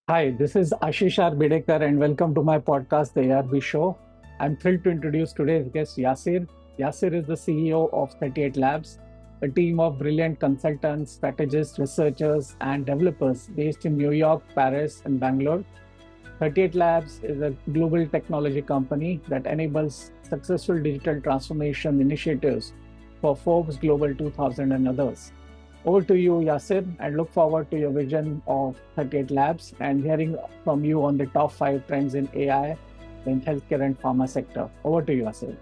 Hi, this is Ashish R. Bidekar, and welcome to my podcast, The ARB Show. I'm thrilled to introduce today's guest, Yasir. Yasir is the CEO of 38 Labs, a team of brilliant consultants, strategists, researchers, and developers based in New York, Paris, and Bangalore. 38 Labs is a global technology company that enables successful digital transformation initiatives for Forbes Global 2000 and others. Over to you, Yasir, and look forward to your vision of 38 Labs and hearing from you on the top five trends in AI in healthcare and pharma sector. Over to you, Yasir.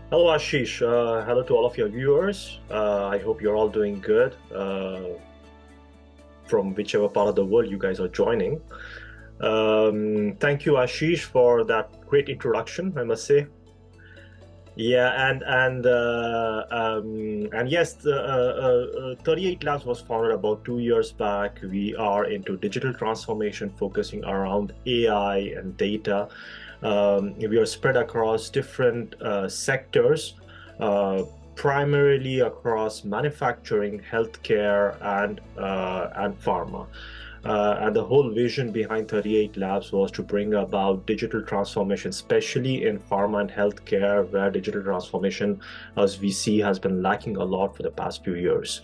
Hello, Ashish. Hello to all of your viewers. I hope you're all doing good from whichever part of the world you guys are joining. Thank you, Ashish, for that great introduction, I must say. Yeah, and yes, 38 Labs was founded about 2 years back. We are into digital transformation, focusing around AI and data. We are spread across different sectors, primarily across manufacturing, healthcare, and pharma. And the whole vision behind 38 Labs was to bring about digital transformation, especially in pharma and healthcare, where digital transformation, as we see, has been lacking a lot for the past few years.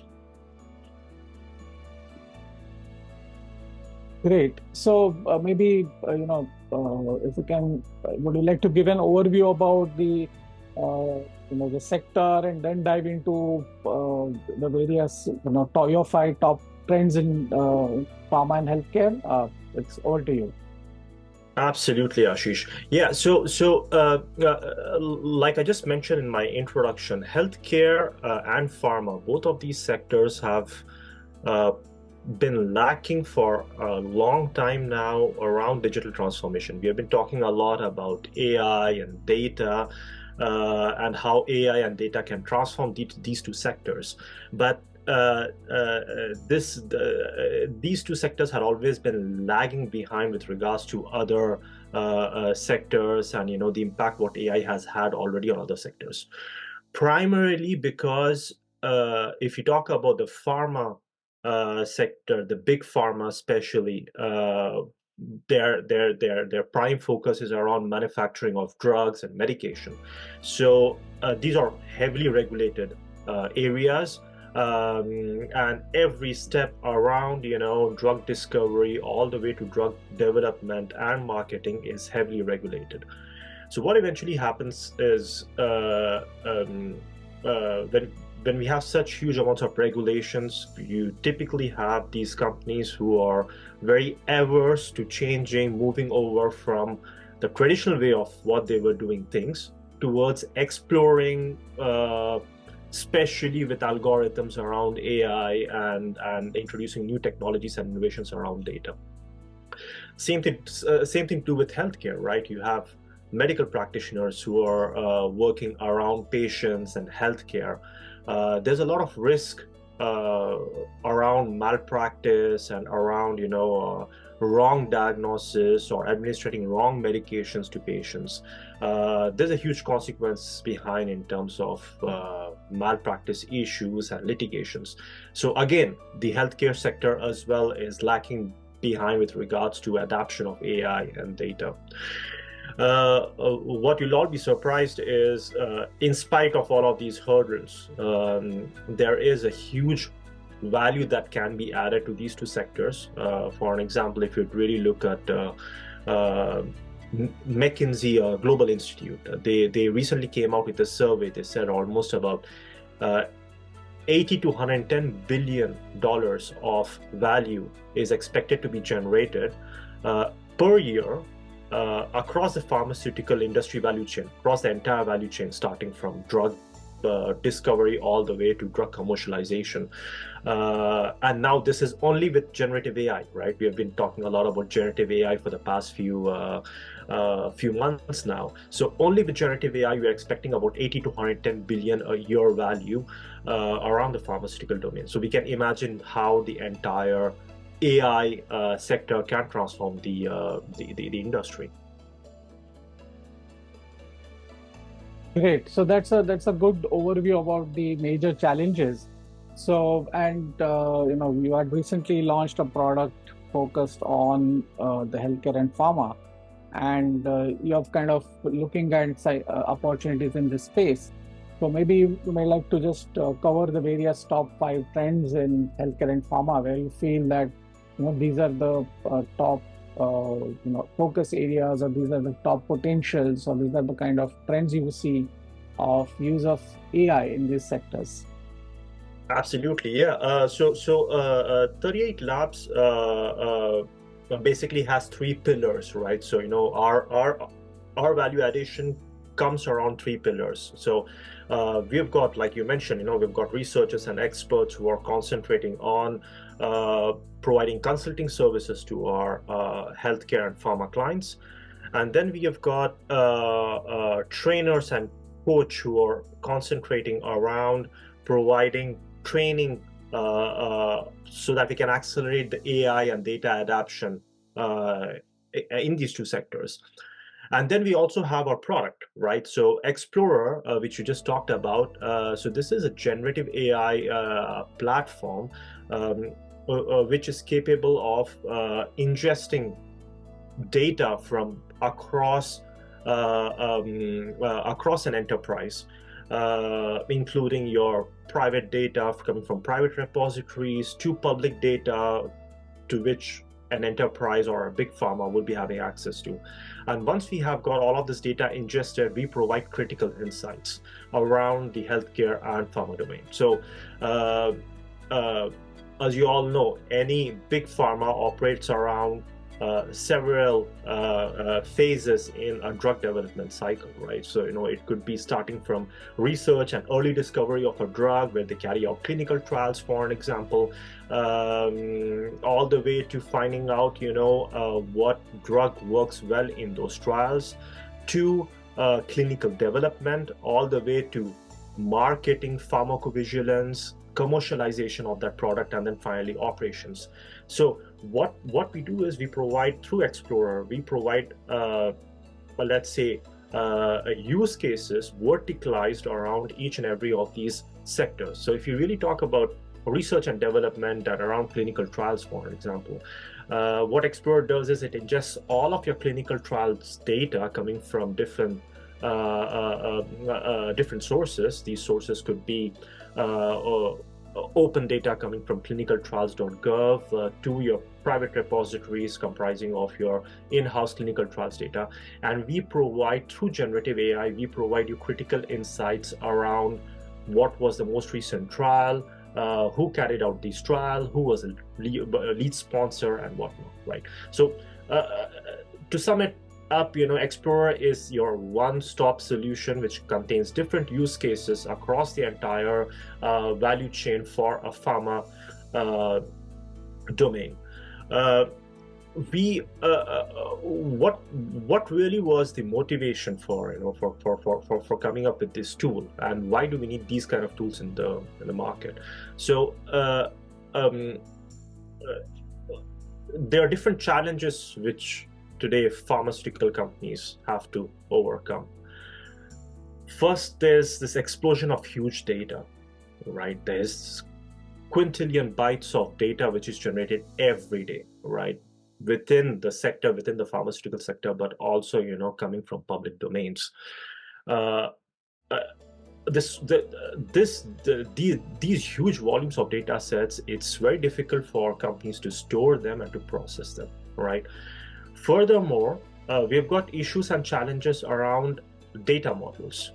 Great. So maybe if you can, would you like to give an overview about the the sector, and then dive into the various your five top trends in pharma and healthcare? It's over to you. Absolutely, Ashish. Yeah, like I just mentioned in my introduction, healthcare and pharma, both of these sectors have uh, been lacking for a long time now around digital transformation. We have been talking a lot about AI and data, and how AI and data can transform these two sectors. But these two sectors had always been lagging behind with regards to other sectors, and the impact what AI has had already on other sectors. Primarily because if you talk about the pharma sector, the big pharma especially, their prime focus is around manufacturing of drugs and medication. So these are heavily regulated areas, and every step around drug discovery all the way to drug development and marketing is heavily regulated. So what eventually happens is when we have such huge amounts of regulations, you typically have these companies who are very averse to changing, moving over from the traditional way of what they were doing things towards exploring, especially with algorithms around AI, and introducing new technologies and innovations around data. Same thing to do with healthcare, right? You have medical practitioners who are working around patients and healthcare. There's a lot of risk around malpractice and around wrong diagnosis or administering wrong medications to patients. There's a huge consequence behind in terms of malpractice issues and litigations. So again, the healthcare sector as well is lacking behind with regards to adoption of AI and data. What you'll all be surprised is, in spite of all of these hurdles, there is a huge value that can be added to these two sectors. For an example, if you really look at McKinsey Global Institute, they recently came out with a survey. They said almost about 80 to 110 billion dollars of value is expected to be generated per year across the pharmaceutical industry value chain, across the entire value chain, starting from drug discovery all the way to drug commercialization. And now this is only with generative AI, right? We have been talking a lot about generative AI for the past few months now. So only with generative AI, we are expecting about 80 to 110 billion a year value around the pharmaceutical domain. So we can imagine how the entire AI sector can transform the industry. Great. So that's a good overview about the major challenges. So, and you had recently launched a product focused on the healthcare and pharma, and you're kind of looking at opportunities in this space. So maybe you may like to just cover the various top 5 trends in healthcare and pharma where you feel that these are the top focus areas, or these are the top potentials, or these are the kind of trends you see of use of AI in these sectors. Absolutely, yeah. 38 Labs basically has 3 pillars, right? So our value addition comes around 3 pillars. So we've got, like you mentioned, we've got researchers and experts who are concentrating on providing consulting services to our healthcare and pharma clients. And then we have got trainers and coach who are concentrating around providing training so that we can accelerate the AI and data adoption in these 2 sectors. And then we also have our product, right? So Explorer, which you just talked about, so this is a generative AI platform which is capable of ingesting data from across an enterprise, including your private data coming from private repositories to public data to which an enterprise or a big pharma will be having access to. And once we have got all of this data ingested, we provide critical insights around the healthcare and pharma domain. So as you all know, any big pharma operates around several phases in a drug development cycle, right? So it could be starting from research and early discovery of a drug where they carry out clinical trials, for an example, all the way to finding out what drug works well in those trials, to clinical development, all the way to marketing, pharmacovigilance, commercialization of that product, and then finally operations. So what we do is we provide, through Explorer, we provide let's say use cases verticalized around each and every of these sectors. So if you really talk about research and development and around clinical trials, for example, what Explorer does is it ingests all of your clinical trials data coming from different sources. These sources could be open data coming from clinicaltrials.gov to your private repositories comprising of your in-house clinical trials data. And we provide, through generative AI, we provide you critical insights around what was the most recent trial, who carried out this trial, who was a lead sponsor, and whatnot, right? So to sum it up, Explorer is your one-stop solution which contains different use cases across the entire value chain for a pharma domain. What really was the motivation for coming up with this tool, and why do we need these kind of tools in the market? So there are different challenges which today pharmaceutical companies have to overcome. First, there's this explosion of huge data, right? There's quintillion bytes of data which is generated every day, right? Within the sector, within the pharmaceutical sector, but also, coming from public domains. These huge volumes of data sets, it's very difficult for companies to store them and to process them, right? Furthermore, we've got issues and challenges around data models.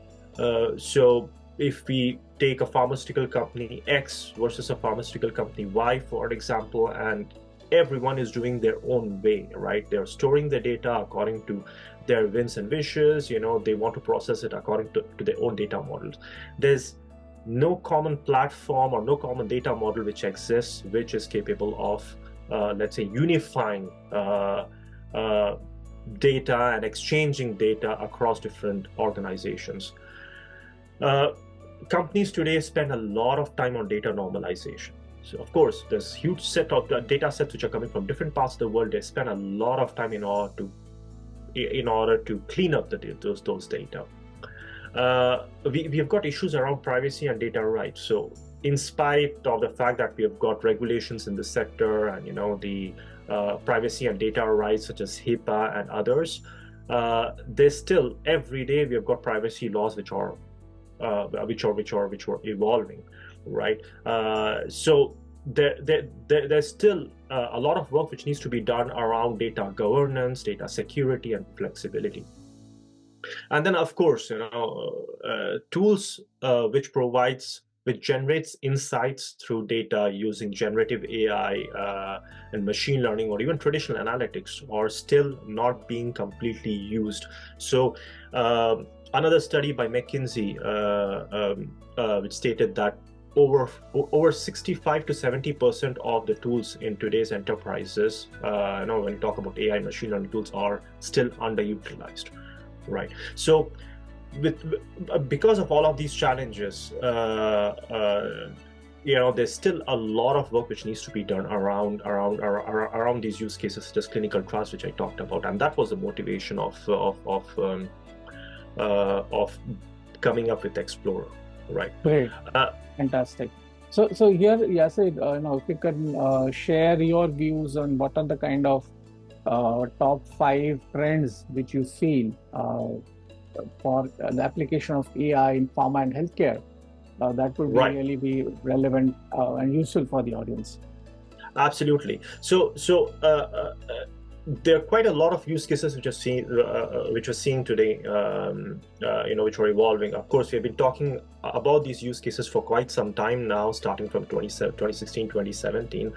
So if we take a pharmaceutical company X versus a pharmaceutical company Y, for example, and everyone is doing their own way, right? They're storing the data according to their whims and wishes. They want to process it according to their own data models. There's no common platform or no common data model which exists, which is capable of, let's say, unifying data and exchanging data across different organizations. Companies today spend a lot of time on data normalization. So of course, there's huge set of data sets which are coming from different parts of the world. They spend a lot of time in order to clean up those data. We've got issues around privacy and data rights. So in spite of the fact that we have got regulations in the sector and the privacy and data rights such as HIPAA and others, there's still every day we have got privacy laws which are evolving, right? So there's still a lot of work which needs to be done around data governance, data security, and flexibility. And then, of course, tools which generates insights through data using generative AI and machine learning, or even traditional analytics, are still not being completely used. So another study by McKinsey which stated that over 65 to 70% of the tools in today's enterprises, when you talk about AI machine learning tools, are still underutilized, right? So because of all of these challenges, there's still a lot of work which needs to be done around these use cases, such as clinical trials, which I talked about, and that was the motivation of coming up with Explorer, right? Great, fantastic. So here, Yasir, if you can share your views on what are the kind of top 5 trends which you feel for the application of AI in pharma and healthcare, that would really be relevant and useful for the audience. Absolutely. So there are quite a lot of use cases which we're seeing today, which are evolving. Of course, we have been talking about these use cases for quite some time now, starting from 2016, 2017.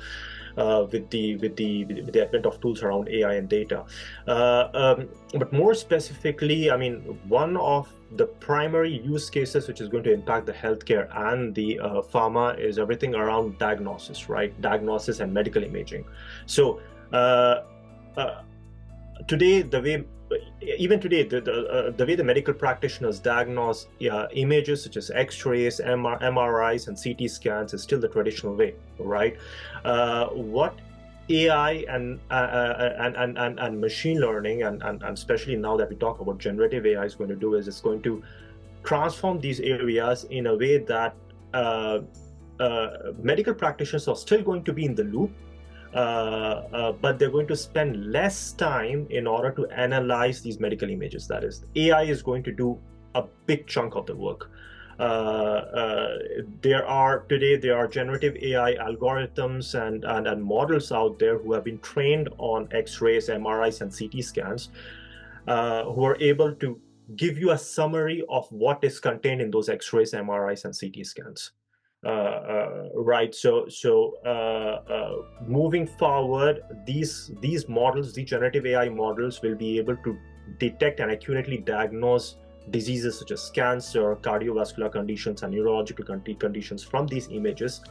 With the advent of tools around AI and data. But more specifically, I mean, one of the primary use cases which is going to impact the healthcare and the pharma is everything around diagnosis, right? Diagnosis and medical imaging. So today, the way the medical practitioners diagnose images such as X-rays, MRIs, and CT scans is still the traditional way, right? What AI and machine learning, and especially now that we talk about generative AI, is going to do is it's going to transform these areas in a way that medical practitioners are still going to be in the loop, but they're going to spend less time in order to analyze these medical images. That is, AI is going to do a big chunk of the work. There are generative AI algorithms and models out there who have been trained on X-rays, MRIs, and CT scans, who are able to give you a summary of what is contained in those X-rays, MRIs, and CT scans. Right. So moving forward, these models, the generative AI models, will be able to detect and accurately diagnose diseases such as cancer, cardiovascular conditions, and neurological conditions from these images,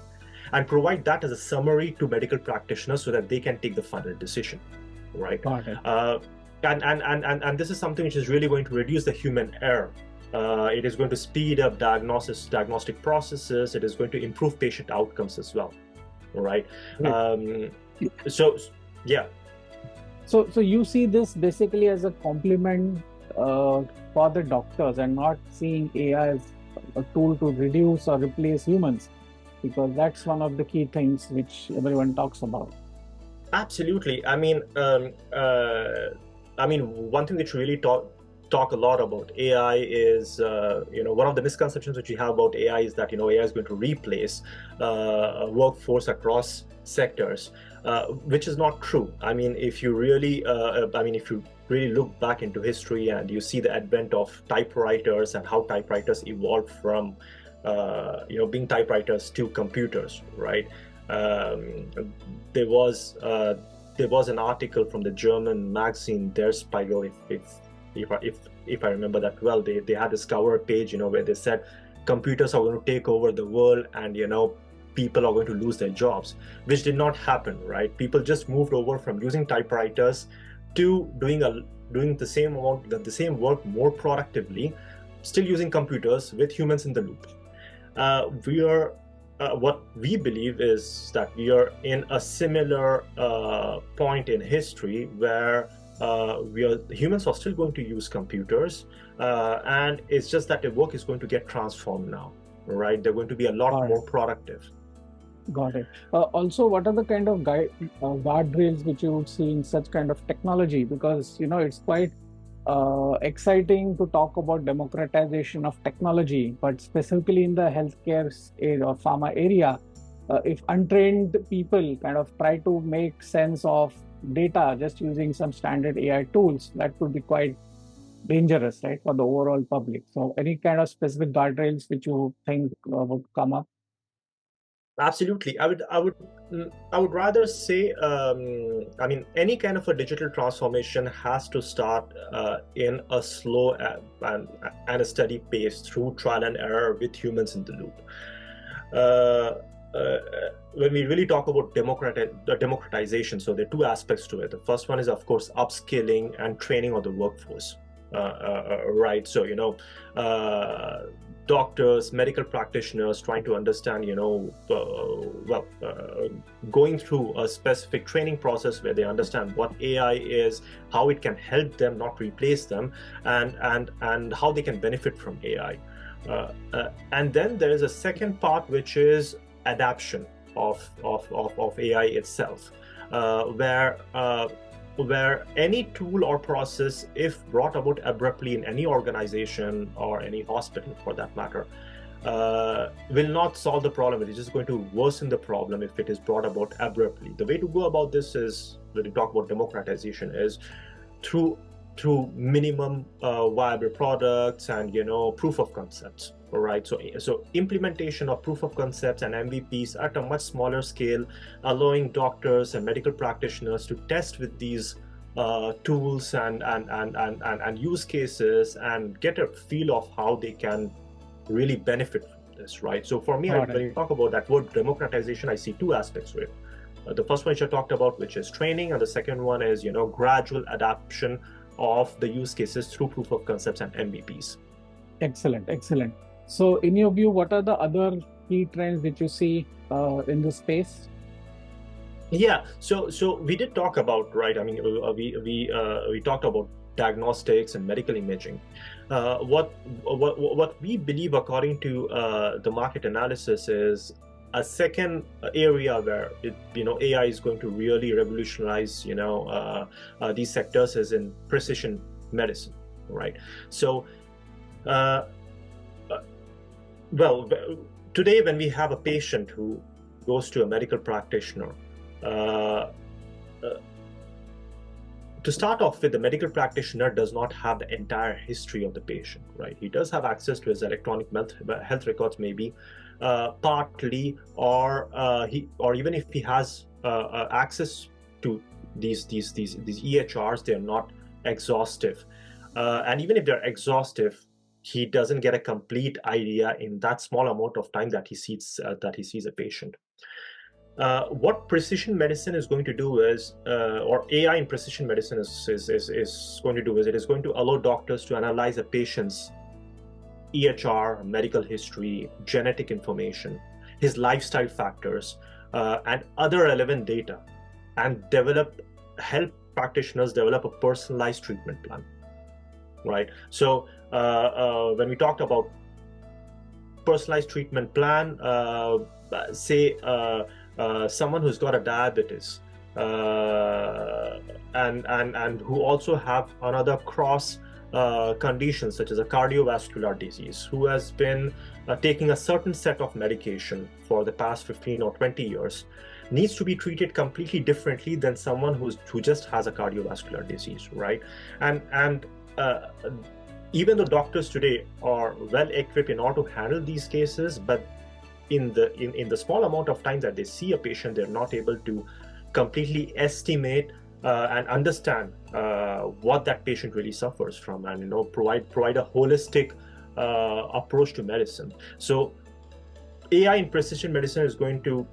and provide that as a summary to medical practitioners so that they can take the final decision. Right. And this is something which is really going to reduce the human error. It is going to speed up diagnostic processes. It is going to improve patient outcomes as well, right? So you see this basically as a complement for the doctors, and not seeing AI as a tool to reduce or replace humans, because that's one of the key things which everyone talks about. Absolutely. I mean, one thing which really talk a lot about AI is, one of the misconceptions which we have about AI is that, AI is going to replace a workforce across sectors, which is not true. I mean, if you really look back into history and you see the advent of typewriters and how typewriters evolved from, being typewriters to computers, right? There was an article from the German magazine Der Spiegel, if I remember that well. They had this cover page, where they said computers are going to take over the world, and people are going to lose their jobs, which did not happen, right? People just moved over from using typewriters to doing the same work more productively, still using computers with humans in the loop. What we believe is that we are in a similar point in history where humans are still going to use computers, and it's just that the work is going to get transformed now. right? They're going to be a lot Got more it. productive. Got it. Also, what are the kind of guardrails which you would see in such kind of technology? Because it's quite exciting to talk about democratization of technology, but specifically in the healthcare area or pharma area, if untrained people kind of try to make sense of data just using some standard AI tools, that could be quite dangerous, right, for the overall public. So, any kind of specific guardrails which you think would come up? Absolutely. I would rather say, I mean, any kind of a digital transformation has to start in a slow and a steady pace through trial and error with humans in the loop. Uh, uh, when we really talk about democratization, so there are two aspects to it. The first one is, of course, upskilling and training of the workforce. Right. So, doctors, medical practitioners trying to understand, going through a specific training process where they understand what AI is, how it can help them, not replace them, and how they can benefit from AI. And then there is a second part, which is adaption of AI itself, where any tool or process, if brought about abruptly in any organization or any hospital for that matter, will not solve the problem. It is just going to worsen the problem if it is brought about abruptly. The way to go about this is, when we talk about democratization, is through minimum viable products and proof of concepts. All right, so implementation of proof of concepts and MVPs at a much smaller scale, allowing doctors and medical practitioners to test with these tools and use cases and get a feel of how they can really benefit from this, right? So for me, Got when it. you talk about that word democratization, I see two aspects to it. The first one which I talked about, which is training, and the second one is gradual adoption of the use cases through proof of concepts and MVPs. Excellent, excellent. So, in your view, what are the other key trends that you see in this space? Yeah, so we did talk about, right? I mean, we talked about diagnostics and medical imaging. What we believe, according to the market analysis, is a second area where AI is going to really revolutionize these sectors is in precision medicine, right? So, well, today when we have a patient who goes to a medical practitioner, uh, to start off with, the medical practitioner does not have the entire history of the patient, right? He does have access to his electronic health records, maybe partly, or even if he has access to these EHRs, they're not exhaustive, and even if they're exhaustive, he doesn't get a complete idea in that small amount of time that he sees a patient. What precision medicine is going to do is, or AI in precision medicine is going to do, is it is going to allow doctors to analyze a patient's EHR, medical history, genetic information, his lifestyle factors, and other relevant data, and help practitioners develop a personalized treatment plan, right? So when we talked about personalized treatment plan, say someone who's got a diabetes and who also have another cross condition such as a cardiovascular disease, who has been taking a certain set of medication for the past 15 or 20 years, needs to be treated completely differently than someone who just has a cardiovascular disease, right? And even though doctors today are well equipped in order to handle these cases, but in the small amount of time that they see a patient, they're not able to completely estimate and understand what that patient really suffers from, and provide a holistic approach to medicine. So AI in precision medicine is going to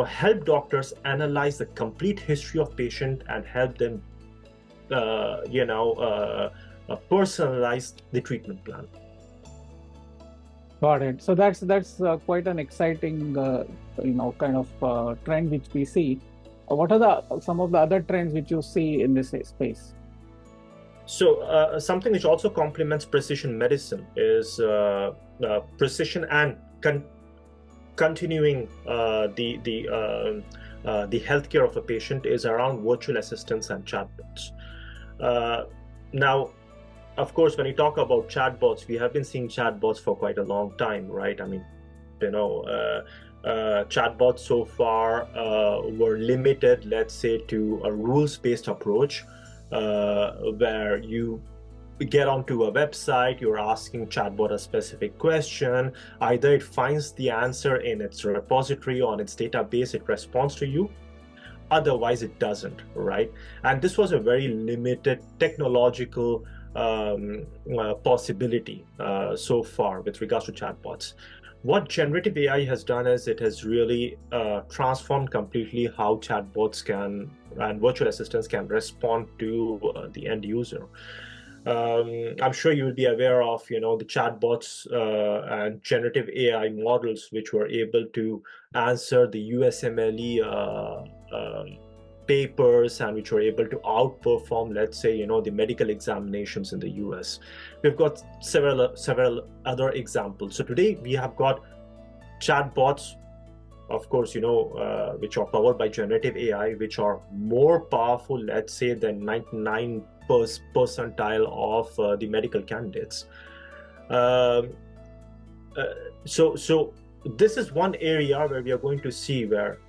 help doctors analyze the complete history of patient and help them personalize the treatment plan. Got it. So that's quite an exciting kind of trend which we see. What are some of the other trends which you see in this space? So something which also complements precision medicine is precision and continuing the healthcare of a patient is around virtual assistants and chatbots. Now, of course, when you talk about chatbots, we have been seeing chatbots for quite a long time, right? I mean, chatbots so far were limited, let's say, to a rules-based approach, where you get onto a website, you're asking chatbot a specific question, either it finds the answer in its repository or in its database, it responds to you, otherwise it doesn't, right? And this was a very limited technological possibility so far with regards to chatbots. What generative AI has done is it has really transformed completely how chatbots can and virtual assistants can respond to the end user. I'm sure you will be aware of, the chatbots and generative AI models which were able to answer the USMLE papers and which were able to outperform, let's say, the medical examinations in the US. We've got several other examples. So today we have got chatbots, of course, which are powered by generative AI, which are more powerful, let's say, than 99 percentile of the medical candidates. So this is one area where we are going to see where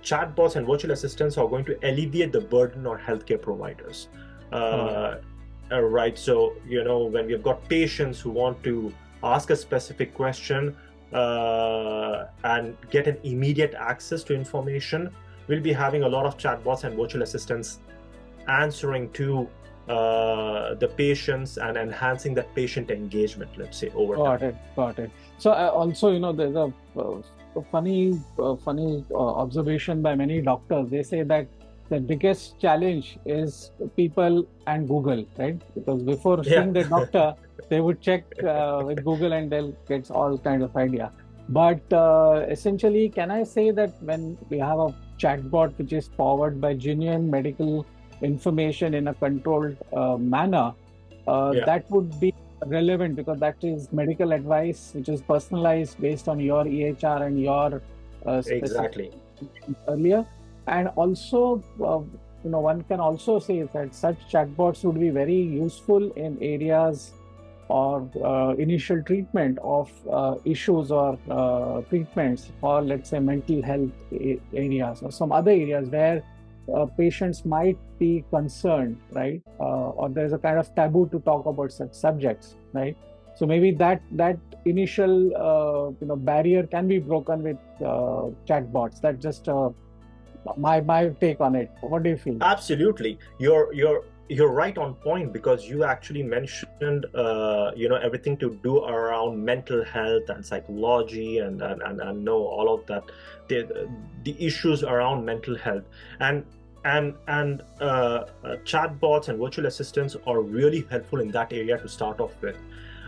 chatbots and virtual assistants are going to alleviate the burden on healthcare providers. Right. So, when we've got patients who want to ask a specific question and get an immediate access to information, we'll be having a lot of chatbots and virtual assistants answering to the patients and enhancing that patient engagement, let's say, over time. Got it. So also, there's a funny observation by many doctors. They say that the biggest challenge is people and Google, right? Because before seeing the doctor, they would check with Google and they'll get all kinds of idea. But essentially, can I say that when we have a chatbot which is powered by genuine medical information in a controlled manner, that would be relevant, because that is medical advice which is personalized based on your EHR and your exactly earlier. And also, one can also say that such chatbots would be very useful in areas or initial treatment of issues or treatments for, let's say, mental health areas or some other areas where patients might be concerned, right? Or there's a kind of taboo to talk about such subjects, right? So maybe that initial barrier can be broken with chatbots. That's just my take on it. What do you feel? Absolutely, you're right on point, because you actually mentioned everything to do around mental health and psychology and know all of that, the issues around mental health, and chatbots and virtual assistants are really helpful in that area to start off with.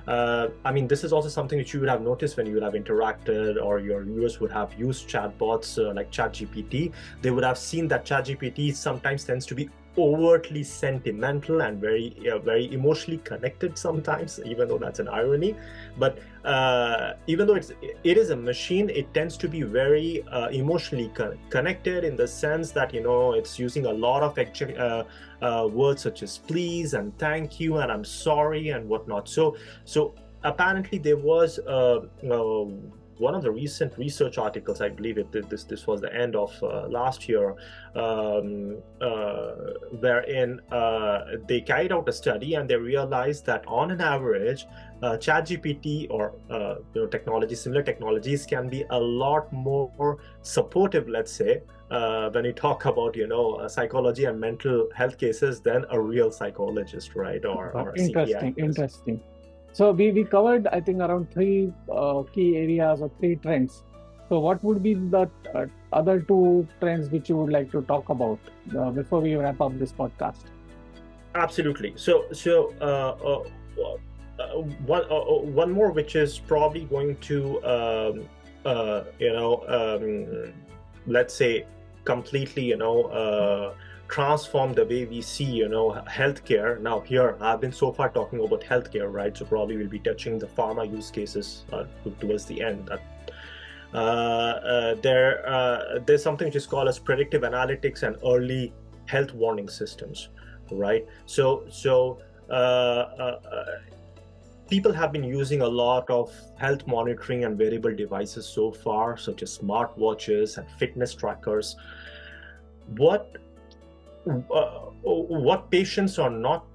I mean, this is also something which you would have noticed when you would have interacted, or your viewers would have used chatbots like ChatGPT. They would have seen that ChatGPT sometimes tends to be overtly sentimental and very emotionally connected sometimes, even though that's an irony. But even though it is a machine, it tends to be very emotionally connected, in the sense that it's using a lot of words such as please and thank you and I'm sorry and whatnot. So apparently there was one of the recent research articles, I believe this was the end of last year, wherein they carried out a study and they realized that on an average, ChatGPT or similar technologies can be a lot more supportive, let's say, when you talk about psychology and mental health cases than a real psychologist, right? Or a Interesting. So we covered, I think, around three key areas or three trends. So what would be the other two trends which you would like to talk about before we wrap up this podcast? Absolutely. So one more, which is probably going to let's say completely transform the way we see, healthcare. Now here, I've been so far talking about healthcare, right? So probably we'll be touching the pharma use cases towards the end. There's something which is called as predictive analytics and early health warning systems, right? So people have been using a lot of health monitoring and wearable devices so far, such as smartwatches and fitness trackers. What patients are not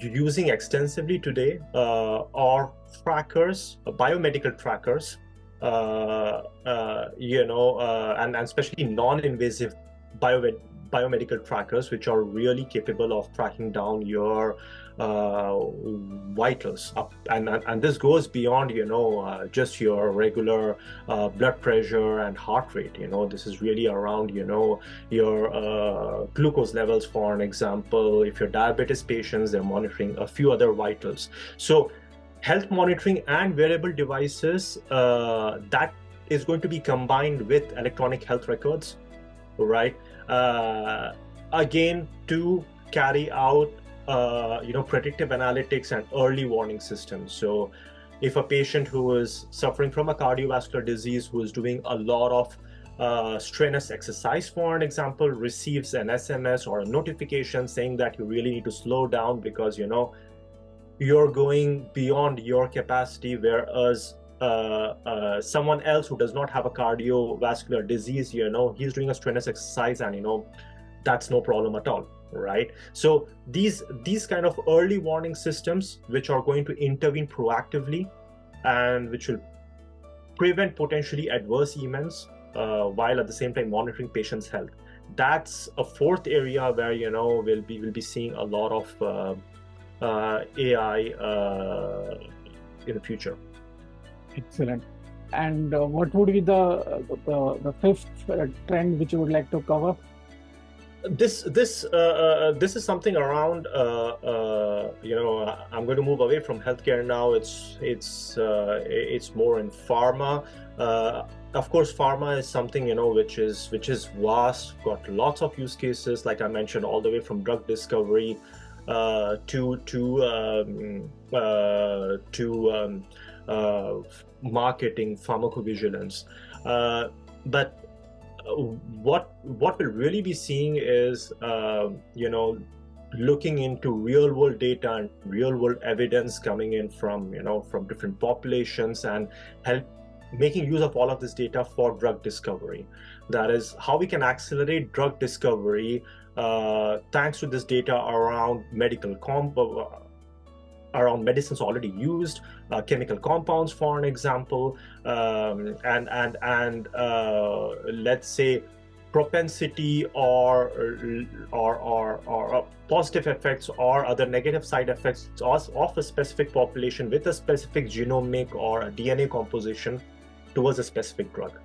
using extensively today are trackers, biomedical trackers, and especially non-invasive biomedical trackers, which are really capable of tracking down your vitals up, and this goes beyond just your regular blood pressure and heart rate. This is really around your glucose levels. For an example, if you're diabetes patients, they're monitoring a few other vitals. So health monitoring and wearable devices, that is going to be combined with electronic health records, right? Again, to carry out predictive analytics and early warning systems. So if a patient who is suffering from a cardiovascular disease, who is doing a lot of strenuous exercise, for an example, receives an SMS or a notification saying that you really need to slow down because you're going beyond your capacity, whereas someone else who does not have a cardiovascular disease, he's doing a strenuous exercise and that's no problem at all, right? So these kind of early warning systems, which are going to intervene proactively and which will prevent potentially adverse events while at the same time monitoring patients' health. That's a fourth area where we'll be seeing a lot of AI in the future. Excellent. And what would be the fifth trend which you would like to cover? This is something around I'm going to move away from healthcare now. It's more in pharma. Of course, pharma is something which is vast, got lots of use cases, like I mentioned, all the way from drug discovery to marketing, pharmacovigilance. But what we'll really be seeing is looking into real world data and real world evidence coming in from different populations and making use of all of this data for drug discovery. That is how we can accelerate drug discovery thanks to this data around around medicines already used, chemical compounds, for an example, and let's say propensity or positive effects or other negative side effects of a specific population with a specific genomic or a DNA composition towards a specific drug,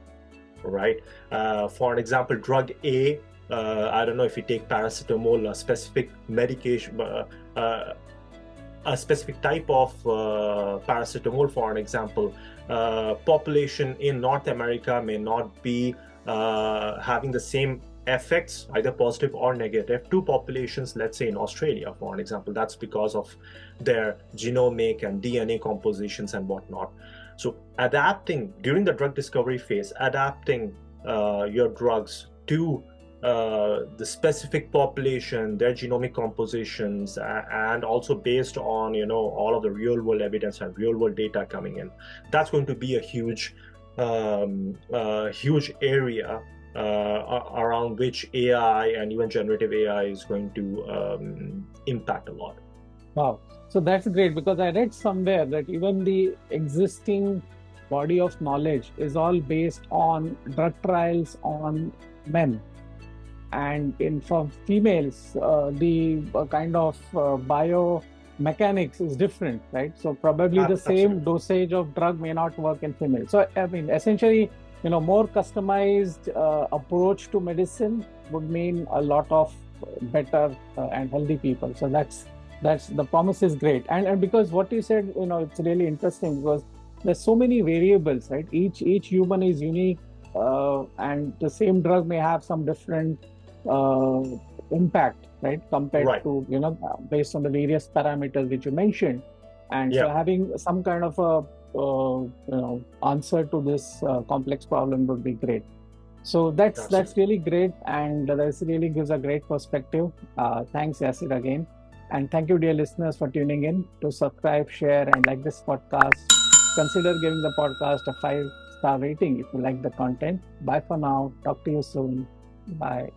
right? For an example, drug A, I don't know if you take paracetamol, a specific medication, a specific type of paracetamol, for an example, population in North America may not be having the same effects, either positive or negative, to populations, let's say in Australia, for an example. That's because of their genomic and DNA compositions and whatnot. So adapting during the drug discovery phase, adapting your drugs to the specific population, their genomic compositions, and also based on all of the real world evidence and real world data coming in. That's going to be a huge area around which AI and even generative AI is going to impact a lot. Wow, so that's great, because I read somewhere that even the existing body of knowledge is all based on drug trials on men. And for females, the kind of biomechanics is different, right? So probably the same dosage of drug may not work in females. So I mean, essentially, more customized approach to medicine would mean a lot of better and healthy people. So that's the promise is great. And because what you said, it's really interesting, because there's so many variables, right? Each human is unique, and the same drug may have some different impact, right? Compared Right. to, based on the various parameters which you mentioned. And so Yeah, having some kind of a, answer to this complex problem would be great. So that's absolutely. really great, and this really gives a great perspective. Thanks, Yasir, again, and thank you, dear listeners, for tuning in. To subscribe, share, and like this podcast, consider giving the podcast a 5-star rating if you like the content. Bye for now. Talk to you soon. Bye.